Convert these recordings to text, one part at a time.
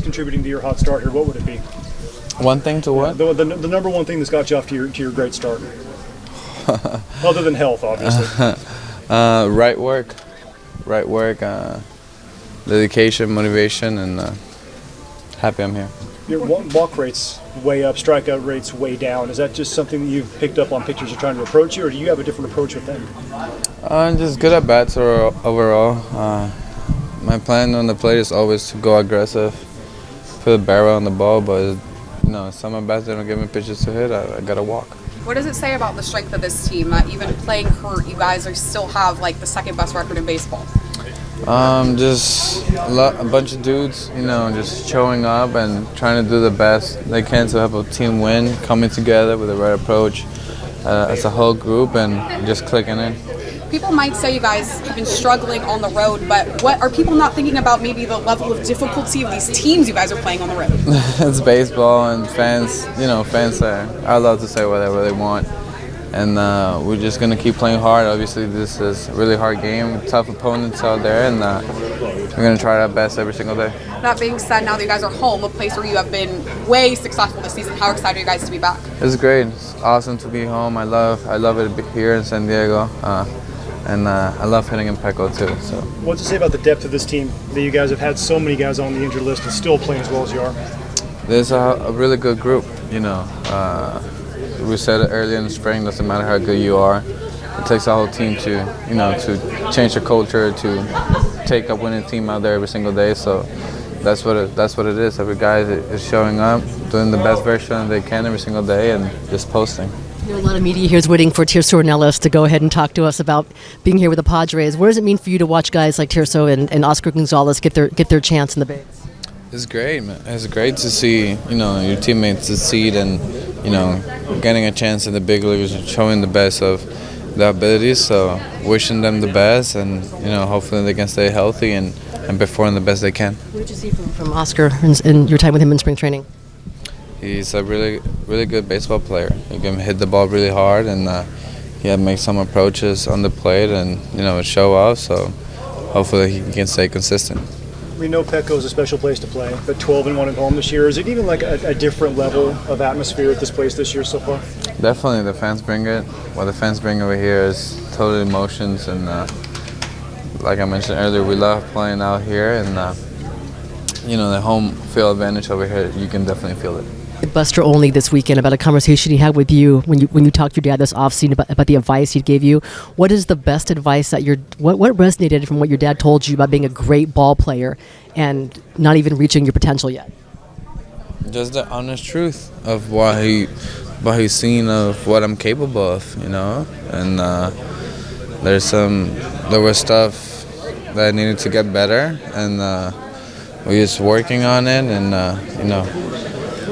contributing to your hot start here, what would it be? One thing to what? The number one thing that's got you off to your great start, other than health, obviously. Right work, dedication, motivation, and happy I'm here. Your walk rate's way up, strikeout rate's way down. Is that just something that you've picked up on pitchers are trying to approach you, or do you have a different approach with them? Just good at bats overall. My plan on the plate is always to go aggressive, put a barrel on the ball, but some at bats they don't give me pitches to hit. I gotta walk. What does it say about the strength of this team that even playing hurt, you guys still have like the second best record in baseball? Just a bunch of dudes, just showing up and trying to do the best they can to help a team win, coming together with the right approach as a whole group and just clicking in. People might say you guys have been struggling on the road, but what are people not thinking about maybe the level of difficulty of these teams you guys are playing on the road? It's baseball and fans are allowed to say whatever they want. And we're just going to keep playing hard. Obviously, this is a really hard game, tough opponents out there, and we're going to try our best every single day. That being said, now that you guys are home, a place where you have been way successful this season, how excited are you guys to be back? It's great. It's awesome to be home. I love it here in San Diego. And I love hitting in Petco too. So, what's it say about the depth of this team that you guys have had so many guys on the injured list and still playing as well as you are? There's a really good group. We said it earlier in the spring. Doesn't matter how good you are, it takes a whole team to change the culture, to take a winning team out there every single day. So that's what it is. Every guy is showing up, doing the best version they can every single day, and just posting. A lot of media here is waiting for Tiso Ornelas to go ahead and talk to us about being here with the Padres. What does it mean for you to watch guys like Tiso and Oscar Gonzalez get their chance in the bigs? It's great, man. It's great to see your teammates succeed and getting a chance in the big leagues and showing the best of their abilities. So wishing them the best, and hopefully they can stay healthy and perform the best they can. What did you see from Oscar in your time with him in spring training? He's a really, really good baseball player. He can hit the ball really hard, and he had make some approaches on the plate, and show off. So hopefully he can stay consistent. We know Petco is a special place to play, but 12-1 at home this year. Is it even like a different level of atmosphere at this place this year so far? Definitely, the fans bring it. What the fans bring over here is total emotions, and like I mentioned earlier, we love playing out here, and the home field advantage over here, you can definitely feel it. Buster Olney this weekend about a conversation he had with you when you talked to your dad this offseason about the advice he gave you. What is the best advice that what resonated from what your dad told you about being a great ball player and not even reaching your potential yet? Just the honest truth of what he's seen of what I'm capable of, and there was stuff that I needed to get better, and we're just working on it, and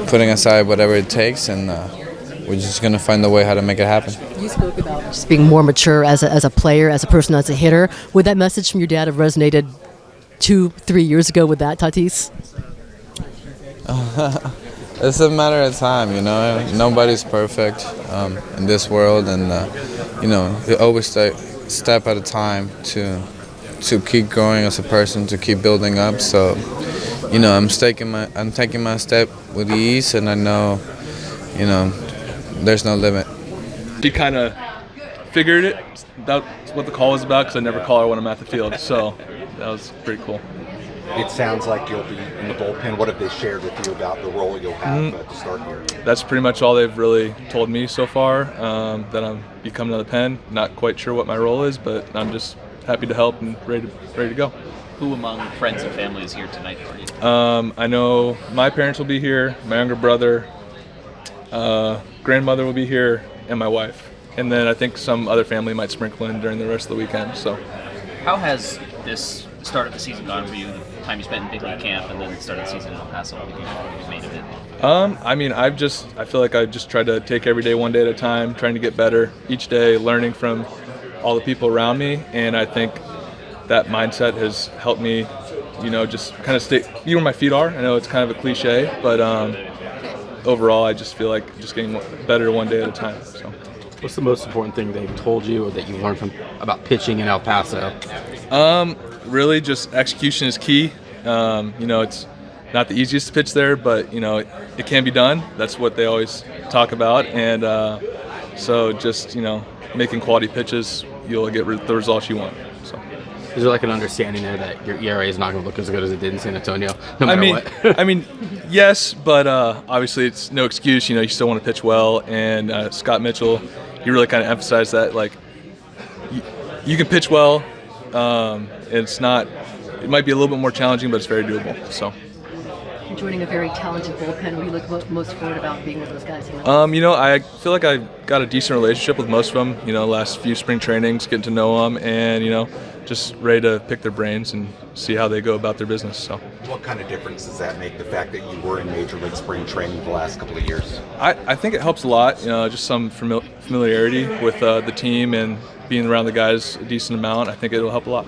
putting aside whatever it takes, and we're just going to find a way how to make it happen. You spoke about just being more mature as a player, as a person, as a hitter. Would that message from your dad have resonated 2-3 years ago with that, Tatis? It's a matter of time, Nobody's perfect in this world, and you always step at a time to keep growing as a person, to keep building up. So I'm taking my step with ease, and I know, there's no limit. She kind of figured it. That's what the call was about, because I never call her when I'm at the field. So that was pretty cool. It sounds like you'll be in the bullpen. What have they shared with you about the role you'll have to start here? That's pretty much all they've really told me so far, that I'm coming to the pen. Not quite sure what my role is, but I'm just happy to help and ready to go. Who among friends and family is here tonight for you? I know my parents will be here, my younger brother, grandmother will be here, and my wife. And then I think some other family might sprinkle in during the rest of the weekend. So, how has this start of the season gone for you? The time you spent in big league camp and then the start of the season in El Paso, what you've made of it? I feel like I just try to take every day one day at a time, trying to get better each day, learning from all the people around me, and I think that mindset has helped me, just kind of stay where my feet are. I know it's kind of a cliche, but overall, I just feel like just getting better one day at a time. So, what's the most important thing they've told you or that you learned about pitching in El Paso? Really, just execution is key. It's not the easiest to pitch there, but it can be done. That's what they always talk about, and so just making quality pitches, you'll get the results you want. So. Is there like an understanding there that your ERA is not going to look as good as it did in San Antonio, no matter what? I mean, yes, but obviously it's no excuse. You still want to pitch well, and Scott Mitchell, he really kind of emphasized that. Like, you can pitch well. It might be a little bit more challenging, but it's very doable. So. You're joining a very talented bullpen. What do you look most forward about being with those guys? I feel like I got a decent relationship with most of them. Last few spring trainings, getting to know them, and just ready to pick their brains and see how they go about their business. So. What kind of difference does that make, the fact that you were in Major League spring training the last couple of years? I think it helps a lot. Just some familiarity with the team and being around the guys a decent amount. I think it'll help a lot.